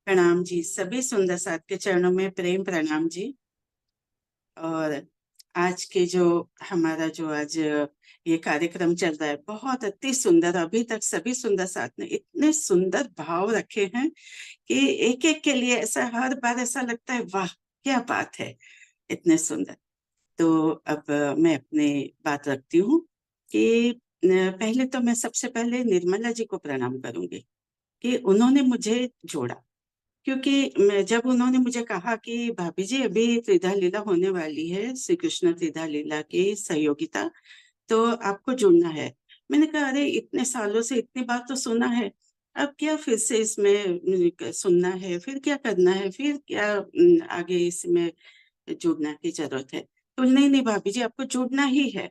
प्रणाम जी। सभी सुंदर साथ के चरणों में प्रेम प्रणाम जी। और आज के जो हमारा जो आज ये कार्यक्रम चल रहा है बहुत अति सुंदर। अभी तक सभी सुंदर साथ ने इतने सुंदर भाव रखे हैं कि एक एक के लिए ऐसा हर बार ऐसा लगता है, वाह क्या बात है, इतने सुंदर। तो अब मैं अपनी बात रखती हूँ कि पहले तो मैं सबसे पहले निर्मला जी को प्रणाम करूंगी कि उन्होंने मुझे जोड़ा। क्योंकि जब उन्होंने मुझे कहा कि भाभी जी अभी त्रिधा लीला होने वाली है, श्री कृष्ण त्रिधा लीला की सहयोगिता, तो आपको जुड़ना है। मैंने कहा अरे इतने सालों से इतनी बात तो सुना है, अब क्या फिर से इसमें सुनना है, फिर क्या करना है, फिर क्या आगे इसमें जुड़ना की जरूरत है। तो नहीं नहीं भाभी जी आपको जुड़ना ही है।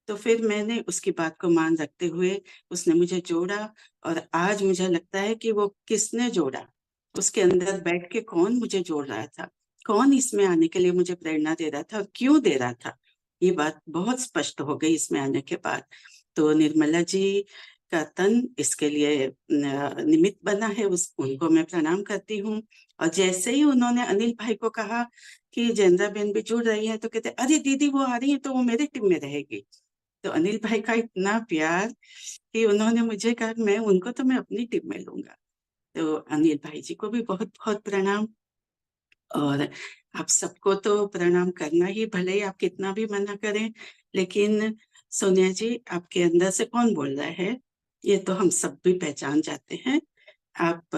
तो फिर मैंने उसकी बात को मान रखते हुए उसने मुझे जोड़ा। और आज मुझे लगता है कि वो किसने जोड़ा, उसके अंदर बैठ के कौन मुझे जोड़ रहा था, कौन इसमें आने के लिए मुझे प्रेरणा दे रहा था और क्यों दे रहा था, ये बात बहुत स्पष्ट हो गई इसमें आने के बाद। तो निर्मला जी का तन इसके लिए निमित्त बना है, उस उनको मैं प्रणाम करती हूँ। और जैसे ही उन्होंने अनिल भाई को कहा कि जैनरा बहन भी जुड़ रही है, तो कहते अरे दीदी वो आ रही है तो वो मेरी टीम में रहेगी। तो अनिल भाई का इतना प्यार कि उन्होंने मुझे कहा मैं अपनी टीम में लूंगा। तो अनिल भाई जी को भी बहुत बहुत प्रणाम। और आप सबको तो प्रणाम करना ही, भले ही आप कितना भी मना करें, लेकिन सोनिया जी आपके अंदर से कौन बोल रहा है ये तो हम सब भी पहचान जाते हैं। आप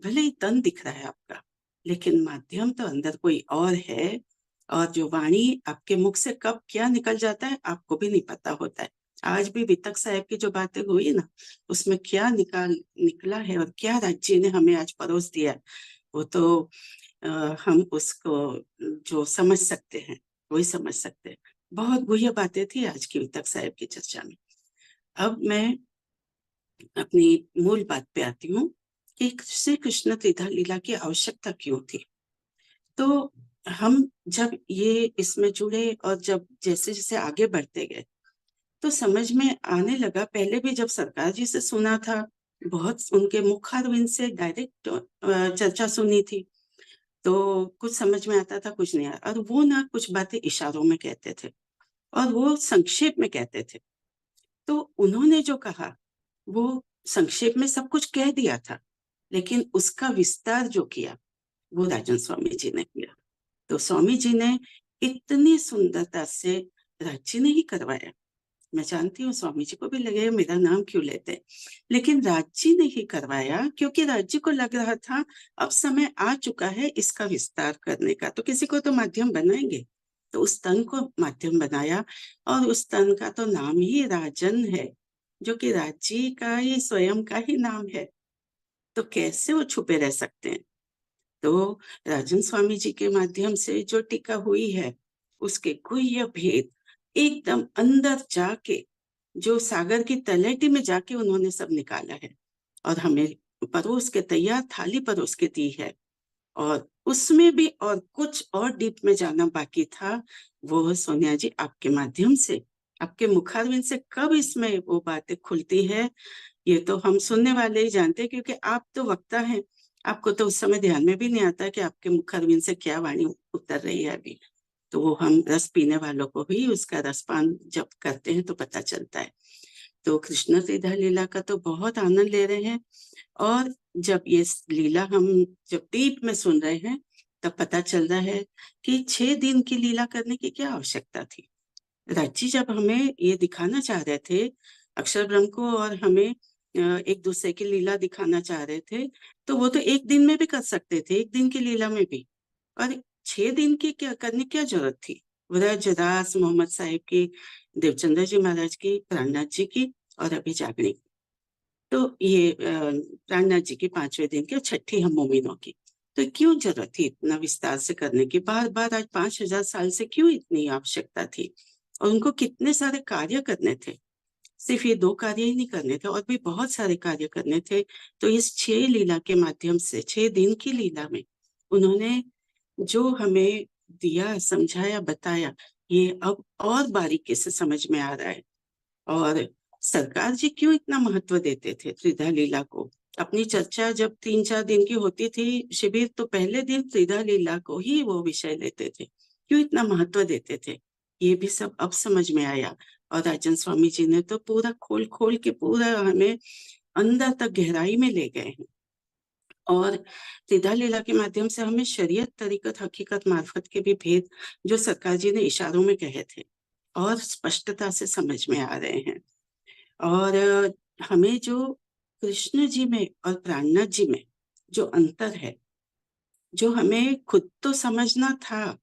भले ही तन दिख रहा है आपका, लेकिन माध्यम तो अंदर कोई और है। और जो वाणी आपके मुख से कब क्या निकल जाता है आपको भी नहीं पता होता है। आज भी वितक साहब की जो बातें हुई ना, उसमें क्या निकला है और क्या राज्य ने हमें आज परोस दिया है, वो तो हम उसको जो समझ सकते हैं वही समझ सकते हैं। बहुत गुह्य बातें थी आज की वितक साहब की चर्चा में। अब मैं अपनी मूल बात पे आती हूँ कि श्री कृष्ण त्रिधा लीला की आवश्यकता क्यों थी। तो हम जब ये इसमें जुड़े और जब जैसे जैसे आगे बढ़ते गए तो समझ में आने लगा। पहले भी जब सरकार जी से सुना था, बहुत उनके मुखारविंद से डायरेक्ट चर्चा सुनी थी, तो कुछ समझ में आता था कुछ नहीं आया। और वो ना कुछ बातें इशारों में कहते थे और वो संक्षेप में कहते थे। तो उन्होंने जो कहा वो संक्षेप में सब कुछ कह दिया था, लेकिन उसका विस्तार जो किया वो राजन स्वामी जी ने किया। तो स्वामी जी ने इतनी सुंदरता से राज्य ने ही करवाया। मैं जानती हूँ स्वामी जी को भी लगेगा मेरा नाम क्यों लेते हैं, लेकिन राज्य ने ही करवाया क्योंकि राज्य को लग रहा था अब समय आ चुका है इसका विस्तार करने का, तो किसी को तो माध्यम बनाएंगे। तो उस तन को माध्यम बनाया और उस तन का तो नाम ही राजन है, जो कि राज्य का ही स्वयं का ही नाम है। तो कैसे वो छुपे रह सकते हैं। तो राजन स्वामी जी के माध्यम से जो टीका हुई है उसके गुह्य भेद एकदम अंदर जाके, जो सागर की तलहटी में जाके उन्होंने सब निकाला है और हमें परोस के तैयार थाली परोस के दी है। और उसमें भी और कुछ और डीप में जाना बाकी था, वो सोनिया जी आपके माध्यम से, आपके मुखारविंद से कब इसमें वो बातें खुलती है ये तो हम सुनने वाले ही जानते हैं, क्योंकि आप तो वक्ता हैं। आपको तो उस समय ध्यान में भी नहीं आता कि आपके मुखारविंद से क्या वाणी उतर रही है अभी। तो वो हम रस पीने वालों को ही उसका रसपान जब करते हैं तो पता चलता है। तो कृष्ण त्रिधा लीला का तो बहुत आनंद ले रहे हैं। और जब ये लीला हम जब डीप में सुन रहे हैं तब पता चल रहा है कि 6 दिन की लीला करने की क्या आवश्यकता थी। राजी जब हमें ये दिखाना चाह रहे थे अक्षर ब्रह्म को, और हमें एक दूसरे की लीला दिखाना चाह रहे थे, तो वो तो एक दिन में भी कर सकते थे, एक दिन की लीला में भी। और 6 दिन की क्या करने की क्या जरूरत थी। व्रज रास मोहम्मद साहिब की, देवचंद्र जी महाराज की, प्राणनाथ जी की, और अभी जागने की। तो ये प्राणनाथ जी की 5वें दिन की और छठी हम मोमिनों की। तो क्यों जरूरत थी इतना विस्तार से करने की, बार बार आज 5000 साल से क्यों इतनी आवश्यकता थी। और उनको कितने सारे कार्य करने थे, सिर्फ ये 2 कार्य ही नहीं करने थे और भी बहुत सारे कार्य करने थे। तो इस 6 लीला के माध्यम से, 6 दिन की लीला में उन्होंने जो हमें दिया, समझाया, बताया, ये अब और बारीकी से समझ में आ रहा है। और सरकार जी क्यों इतना महत्व देते थे त्रिधा लीला को, अपनी चर्चा जब 3-4 दिन की होती थी शिविर, तो पहले दिन त्रिधा लीला को ही वो विषय लेते थे। क्यों इतना महत्व देते थे? ये भी सब अब समझ में आया। और राजन स्वामी जी ने तो पूरा खोल-खोल के पूरा हमें अंदर तक गहराई में ले गए हैं। और त्रिधा लीला के माध्यम से हमें शरीयत, तरीकत, हकीकत, मार्फत के भी भेद जो सरकार जी ने इशारों में कहे थे और स्पष्टता से समझ में आ रहे हैं। और हमें जो कृष्ण जी में और प्राणनाथ जी में जो अंतर है, जो हमें खुद तो समझना था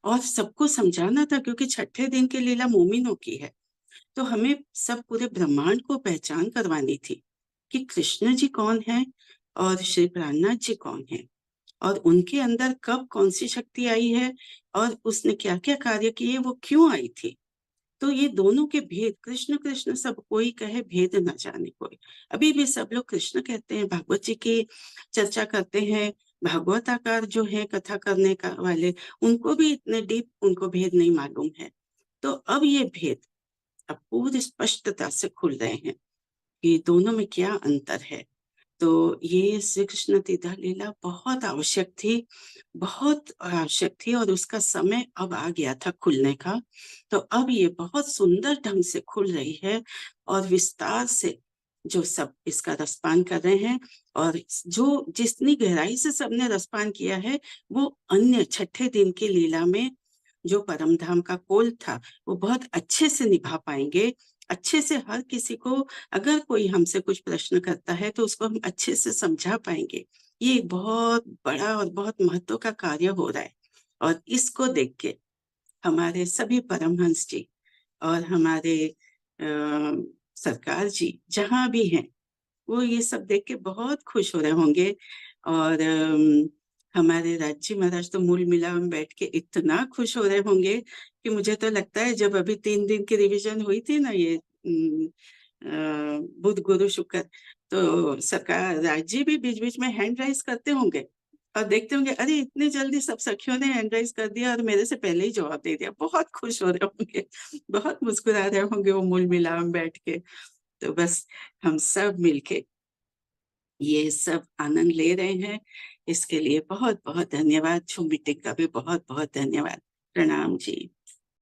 और सबको समझाना था, क्योंकि छठे दिन की लीला मोमिनों की है, तो हमें सब पूरे ब्रह्मांड को पहचान करवानी थी कि कृष्ण जी कौन है और श्री प्राणनाथ जी कौन है, और उनके अंदर कब कौन सी शक्ति आई है और उसने क्या क्या कार्य किए, वो क्यों आई थी। तो ये दोनों के भेद, कृष्ण कृष्ण सब कोई कहे, भेद न जाने कोई। अभी भी सब लोग कृष्ण कहते हैं, भागवत जी की चर्चा करते हैं, भागवताकार जो है कथा करने का वाले, उनको भी इतने डीप उनको भेद नहीं मालूम है। तो अब ये भेद अब पूरी स्पष्टता से खुल रहे हैं कि दोनों में क्या अंतर है। तो ये श्री कृष्ण तीर्थ लीला बहुत आवश्यक थी, बहुत आवश्यक थी, और उसका समय अब आ गया था खुलने का। तो अब ये बहुत सुंदर ढंग से खुल रही है और विस्तार से जो सब इसका रसपान कर रहे हैं, और जो जितनी गहराई से सबने रसपान किया है, वो अन्य छठे दिन की लीला में जो परम धाम का कोल था, वो बहुत अच्छे से निभा पाएंगे। अच्छे से हर किसी को, अगर कोई हमसे कुछ प्रश्न करता है तो उसको हम अच्छे से समझा पाएंगे। ये एक बहुत बड़ा और बहुत महत्व का कार्य हो रहा है। और इसको देख के हमारे सभी परमहंस जी और हमारे सरकार जी जहाँ भी हैं, वो ये सब देख के बहुत खुश हो रहे होंगे। और हमारे राज्य महाराज तो मूल मिला में बैठ के इतना खुश हो रहे होंगे कि मुझे तो लगता है जब अभी 3 दिन की रिवीजन हुई थी ना, ये बुध गुरु शुक्र, तो सरकार राज्य भी बीच बीच में हैंड राइज करते होंगे और देखते होंगे, अरे इतनी जल्दी सब सखियों ने हैंड राइज कर दिया और मेरे से पहले ही जवाब दे दिया। बहुत खुश हो रहे होंगे, बहुत मुस्कुरा रहे होंगे वो मूल मिला में बैठ के। तो बस हम सब मिलके ये सब आनंद ले रहे हैं। इसके लिए बहुत बहुत धन्यवाद। छू मीटिंग का भी बहुत बहुत धन्यवाद। प्रणाम जी।